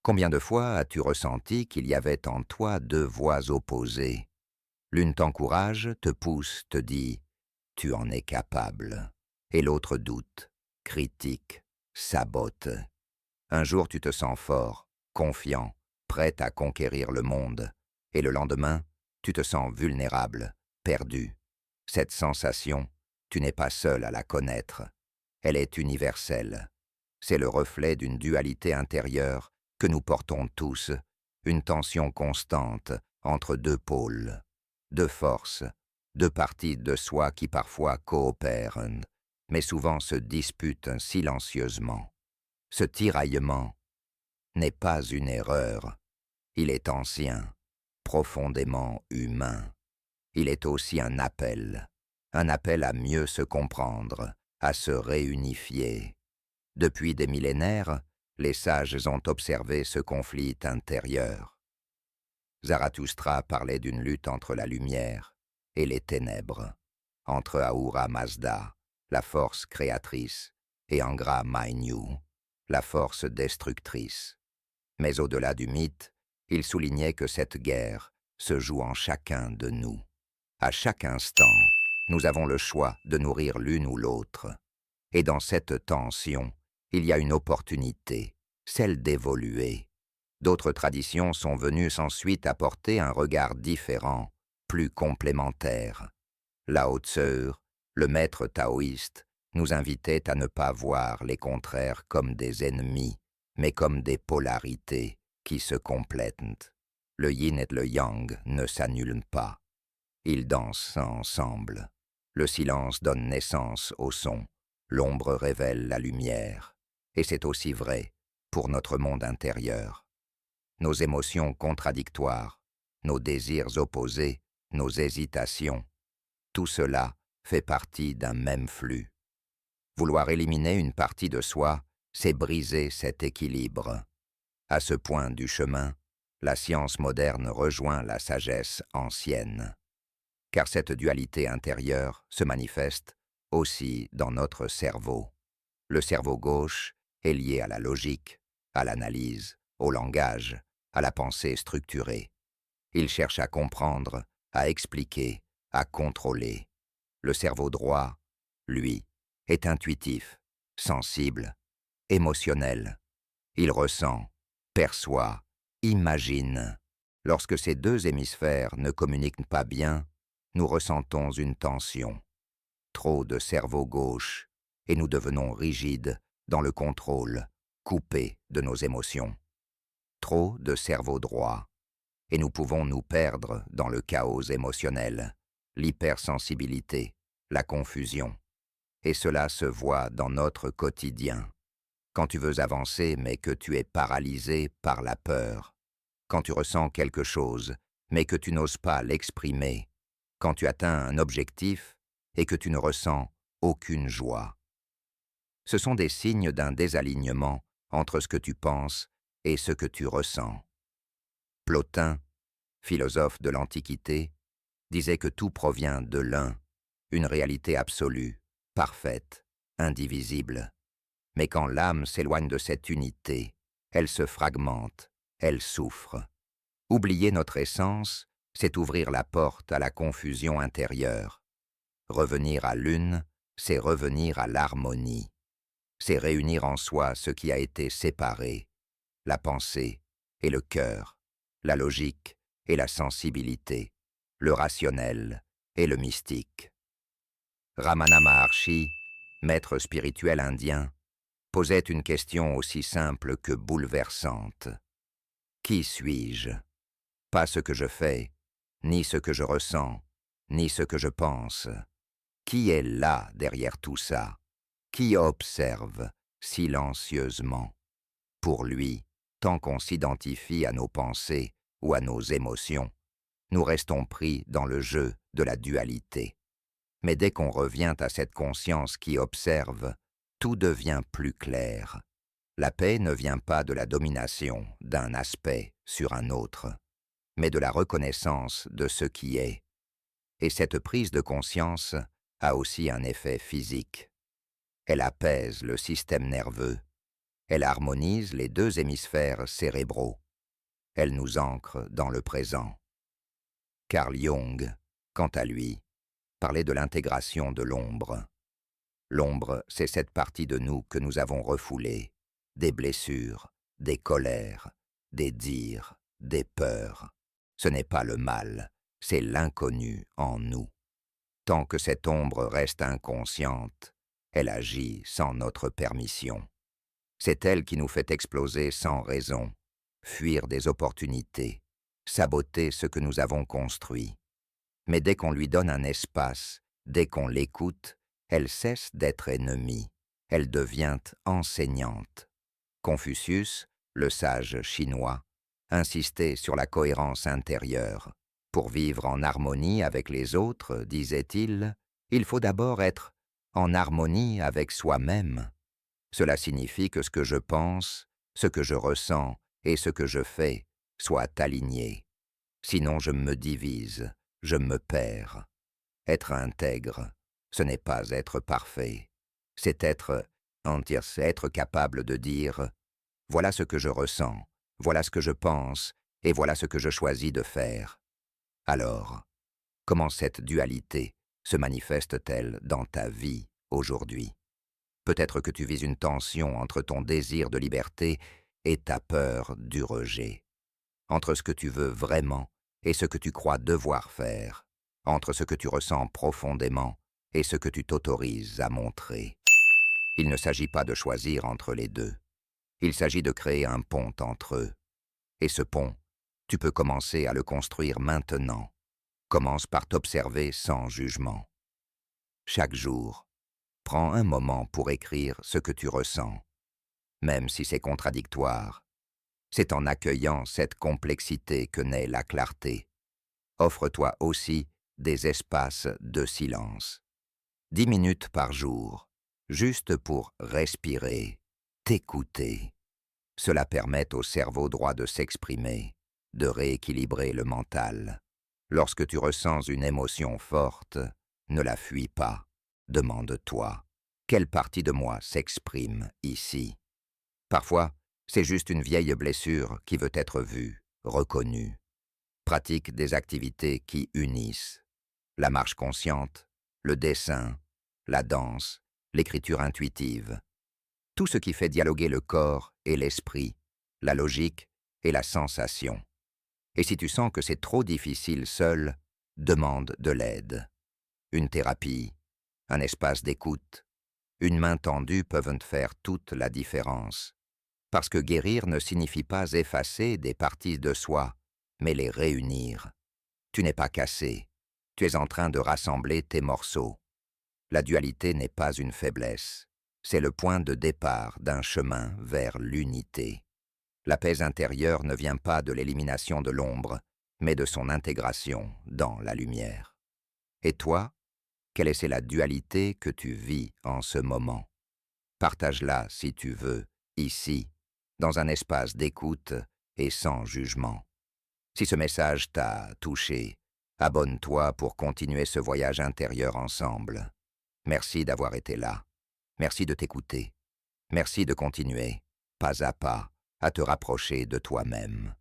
Combien de fois as-tu ressenti qu'il y avait en toi deux voix opposées? L'une t'encourage, te pousse, te dit « tu en es capable » et l'autre doute, critique, sabote. Un jour tu te sens fort, confiant, prêt à conquérir le monde, et le lendemain, tu te sens vulnérable, perdu. Cette sensation, tu n'es pas seul à la connaître. Elle est universelle. C'est le reflet d'une dualité intérieure que nous portons tous, une tension constante entre deux pôles, deux forces, deux parties de soi qui parfois coopèrent, mais souvent se disputent silencieusement. Ce tiraillement n'est pas une erreur, il est ancien, profondément humain. Il est aussi un appel à mieux se comprendre, à se réunifier. Depuis des millénaires, les sages ont observé ce conflit intérieur. Zarathustra parlait d'une lutte entre la lumière et les ténèbres, entre Ahura Mazda, la force créatrice, et Angra Mainyu, la force destructrice. Mais au-delà du mythe, il soulignait que cette guerre se joue en chacun de nous. À chaque instant, nous avons le choix de nourrir l'une ou l'autre. Et dans cette tension, il y a une opportunité, celle d'évoluer. D'autres traditions sont venues ensuite apporter un regard différent, plus complémentaire. Lao Tzu, le maître taoïste, nous invitait à ne pas voir les contraires comme des ennemis, mais comme des polarités qui se complètent. Le yin et le yang ne s'annulent pas. Ils dansent ensemble. Le silence donne naissance au son. L'ombre révèle la lumière. Et c'est aussi vrai pour notre monde intérieur. Nos émotions contradictoires, nos désirs opposés, nos hésitations, tout cela fait partie d'un même flux. Vouloir éliminer une partie de soi, c'est briser cet équilibre. À ce point du chemin, la science moderne rejoint la sagesse ancienne. Car cette dualité intérieure se manifeste aussi dans notre cerveau. Le cerveau gauche est lié à la logique, à l'analyse, au langage, à la pensée structurée. Il cherche à comprendre, à expliquer, à contrôler. Le cerveau droit, lui, est intuitif, sensible, émotionnel. Il ressent, perçoit, imagine. Lorsque ces deux hémisphères ne communiquent pas bien, nous ressentons une tension. Trop de cerveau gauche, et nous devenons rigides dans le contrôle, coupés de nos émotions. Trop de cerveau droit, et nous pouvons nous perdre dans le chaos émotionnel, l'hypersensibilité, la confusion. Et cela se voit dans notre quotidien. Quand tu veux avancer mais que tu es paralysé par la peur. Quand tu ressens quelque chose mais que tu n'oses pas l'exprimer. Quand tu atteins un objectif et que tu ne ressens aucune joie. Ce sont des signes d'un désalignement entre ce que tu penses et ce que tu ressens. Plotin, philosophe de l'Antiquité, disait que tout provient de l'un, une réalité absolue, parfaite, indivisible. Mais quand l'âme s'éloigne de cette unité, elle se fragmente, elle souffre. Oublier notre essence, c'est ouvrir la porte à la confusion intérieure. Revenir à l'une, c'est revenir à l'harmonie. C'est réunir en soi ce qui a été séparé, la pensée et le cœur, la logique et la sensibilité, le rationnel et le mystique. Ramana Maharshi, maître spirituel indien, posait une question aussi simple que bouleversante. Qui suis-je? Pas ce que je fais, ni ce que je ressens, ni ce que je pense. Qui est là derrière tout ça? Qui observe silencieusement? Pour lui, tant qu'on s'identifie à nos pensées ou à nos émotions, nous restons pris dans le jeu de la dualité. Mais dès qu'on revient à cette conscience qui observe, tout devient plus clair. La paix ne vient pas de la domination d'un aspect sur un autre, mais de la reconnaissance de ce qui est. Et cette prise de conscience a aussi un effet physique. Elle apaise le système nerveux, Elle harmonise les deux hémisphères cérébraux. Elle nous ancre dans le présent. Carl Jung, quant à lui, parlait de l'intégration de l'ombre. L'ombre, c'est cette partie de nous que nous avons refoulée, des blessures, des colères, des dires, des peurs. Ce n'est pas le mal, c'est l'inconnu en nous. Tant que cette ombre reste inconsciente, elle agit sans notre permission. C'est elle qui nous fait exploser sans raison, fuir des opportunités, saboter ce que nous avons construit. Mais dès qu'on lui donne un espace, dès qu'on l'écoute, elle cesse d'être ennemie, elle devient enseignante. Confucius, le sage chinois, insistait sur la cohérence intérieure. Pour vivre en harmonie avec les autres, disait-il, il faut d'abord être en harmonie avec soi-même. Cela signifie que ce que je pense, ce que je ressens et ce que je fais soient alignés. Sinon je me divise, je me perds. Être intègre, ce n'est pas être parfait. C'est être entier, c'est être capable de dire « voilà ce que je ressens, voilà ce que je pense et voilà ce que je choisis de faire ». Alors, comment cette dualité se manifeste-t-elle dans ta vie aujourd'hui? Peut-être que tu vis une tension entre ton désir de liberté et ta peur du rejet, entre ce que tu veux vraiment et ce que tu crois devoir faire, entre ce que tu ressens profondément et ce que tu t'autorises à montrer. Il ne s'agit pas de choisir entre les deux. Il s'agit de créer un pont entre eux. Et ce pont, tu peux commencer à le construire maintenant. Commence par t'observer sans jugement. Chaque jour, prends un moment pour écrire ce que tu ressens, même si c'est contradictoire. C'est en accueillant cette complexité que naît la clarté. Offre-toi aussi des espaces de silence. 10 minutes par jour, juste pour respirer, t'écouter. Cela permet au cerveau droit de s'exprimer, de rééquilibrer le mental. Lorsque tu ressens une émotion forte, ne la fuis pas. Demande-toi, quelle partie de moi s'exprime ici? Parfois, c'est juste une vieille blessure qui veut être vue, reconnue. Pratique des activités qui unissent. La marche consciente, le dessin, la danse, l'écriture intuitive. Tout ce qui fait dialoguer le corps et l'esprit, la logique et la sensation. Et si tu sens que c'est trop difficile seul, demande de l'aide. Une thérapie, un espace d'écoute, une main tendue peuvent faire toute la différence. Parce que guérir ne signifie pas effacer des parties de soi, mais les réunir. Tu n'es pas cassé, tu es en train de rassembler tes morceaux. La dualité n'est pas une faiblesse, c'est le point de départ d'un chemin vers l'unité. La paix intérieure ne vient pas de l'élimination de l'ombre, mais de son intégration dans la lumière. Et toi, quelle est la dualité que tu vis en ce moment? Partage-la si tu veux, ici, dans un espace d'écoute et sans jugement. Si ce message t'a touché, abonne-toi pour continuer ce voyage intérieur ensemble. Merci d'avoir été là. Merci de t'écouter. Merci de continuer, pas à pas, à te rapprocher de toi-même.